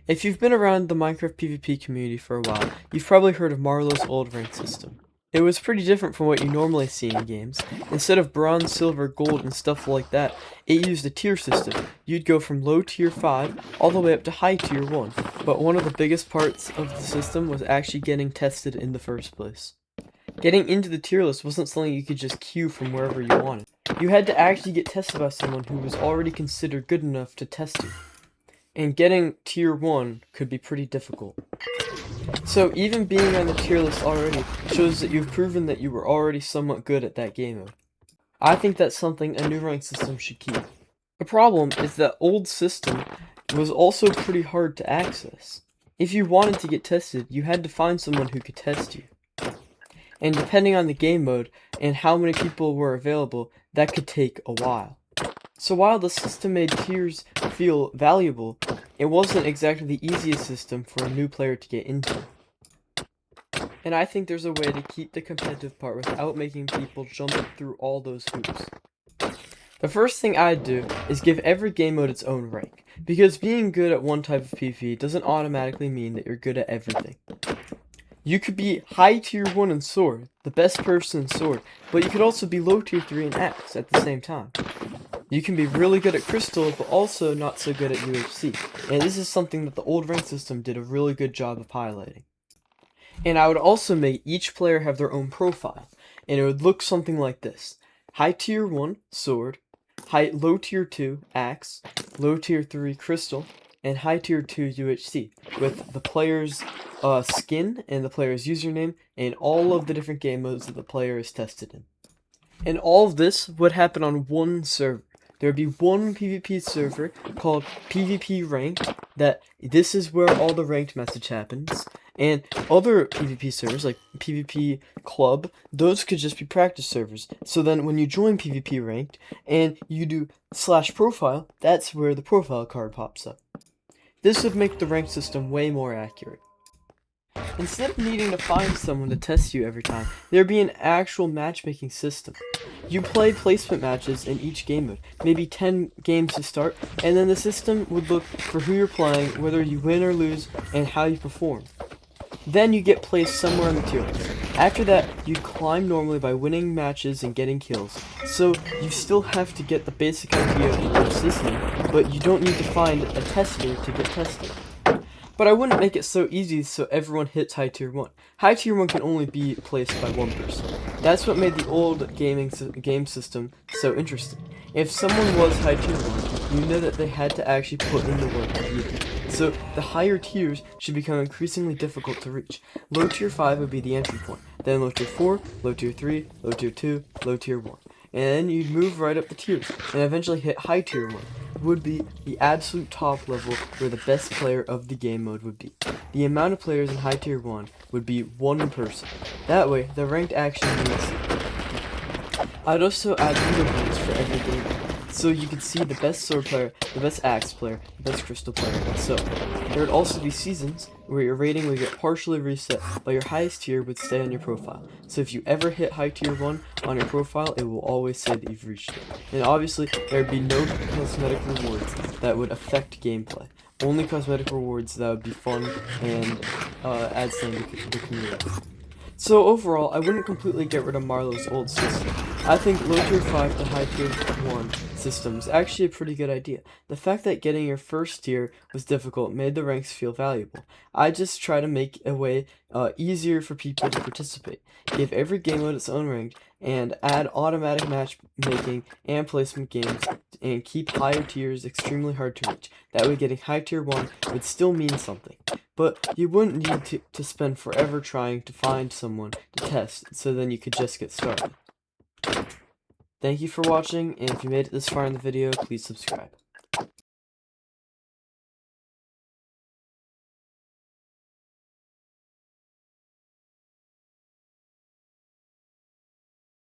If you've been around the Minecraft PvP community for a while, you've probably heard of Marlo's old rank system. It was pretty different from what you normally see in games. Instead of bronze, silver, gold, and stuff like that, it used a tier system. You'd go from low tier 5 all the way up to high tier 1, but one of the biggest parts of the system was actually getting tested in the first place. Getting into the tier list wasn't something you could just queue from wherever you wanted. You had to actually get tested by someone who was already considered good enough to test you. And getting tier 1 could be pretty difficult. So even being on the tier list already shows that you've proven that you were already somewhat good at that game mode. I think that's something a new rank system should keep. The problem is that old system was also pretty hard to access. If you wanted to get tested, you had to find someone who could test you. And depending on the game mode and how many people were available, that could take a while. So while the system made tiers feel valuable, it wasn't exactly the easiest system for a new player to get into. And I think there's a way to keep the competitive part without making people jump through all those hoops. The first thing I'd do is give every game mode its own rank, because being good at one type of PvP doesn't automatically mean that you're good at everything. You could be high tier 1 in Sword, the best person in Sword, but you could also be low tier 3 in Axe at the same time. You can be really good at Crystal, but also not so good at UHC, and this is something that the old rank system did a really good job of highlighting. And I would also make each player have their own profile, and it would look something like this. High tier 1, Sword, low tier 2, Axe, low tier 3, Crystal, and high tier 2, UHC, with the player's skin and the player's username, and all of the different game modes that the player is tested in. And all of this would happen on one server. There would be one PvP server called PvP Ranked, that this is where all the ranked message happens. And other PvP servers, like PvP Club, those could just be practice servers. So then when you join PvP Ranked, and you do /profile, that's where the profile card pops up. This would make the ranked system way more accurate. Instead of needing to find someone to test you every time, there'd be an actual matchmaking system. You play placement matches in each game mode, maybe 10 games to start, and then the system would look for who you're playing, whether you win or lose, and how you perform. Then you get placed somewhere on the tier list. After that, you climb normally by winning matches and getting kills. So you still have to get the basic idea of the system, but you don't need to find a tester to get tested. But I wouldn't make it so easy so everyone hits high tier 1. High tier 1 can only be placed by one person. That's what made the old game system so interesting. If someone was high tier 1, you know that they had to actually put in the work to beat it. So the higher tiers should become increasingly difficult to reach. Low tier 5 would be the entry point, then low tier 4, low tier 3, low tier 2, low tier 1. And then you'd move right up the tiers, and eventually hit high tier 1. Would be the absolute top level where the best player of the game mode would be. The amount of players in high tier 1 would be one person. That way, the ranked action means I'd also add leaderboards for every game mode, so you could see the best sword player, the best axe player, the best crystal player, and so on. There would also be seasons where your rating would get partially reset, but your highest tier would stay on your profile. So if you ever hit high tier 1 on your profile, it will always say that you've reached it. And obviously, there would be no cosmetic rewards that would affect gameplay. Only cosmetic rewards that would be fun and add something to the community. So overall, I wouldn't completely get rid of Marlo's old system. I think low tier 5 to high tier 1 system is actually a pretty good idea. The fact that getting your first tier was difficult made the ranks feel valuable. I just try to make a way easier for people to participate. Give every game mode its own rank, and add automatic matchmaking and placement games, and keep higher tiers extremely hard to reach. That way getting high tier 1 would still mean something. But you wouldn't need to spend forever trying to find someone to test, so then you could just get started. Thank you for watching, and if you made it this far in the video, please subscribe.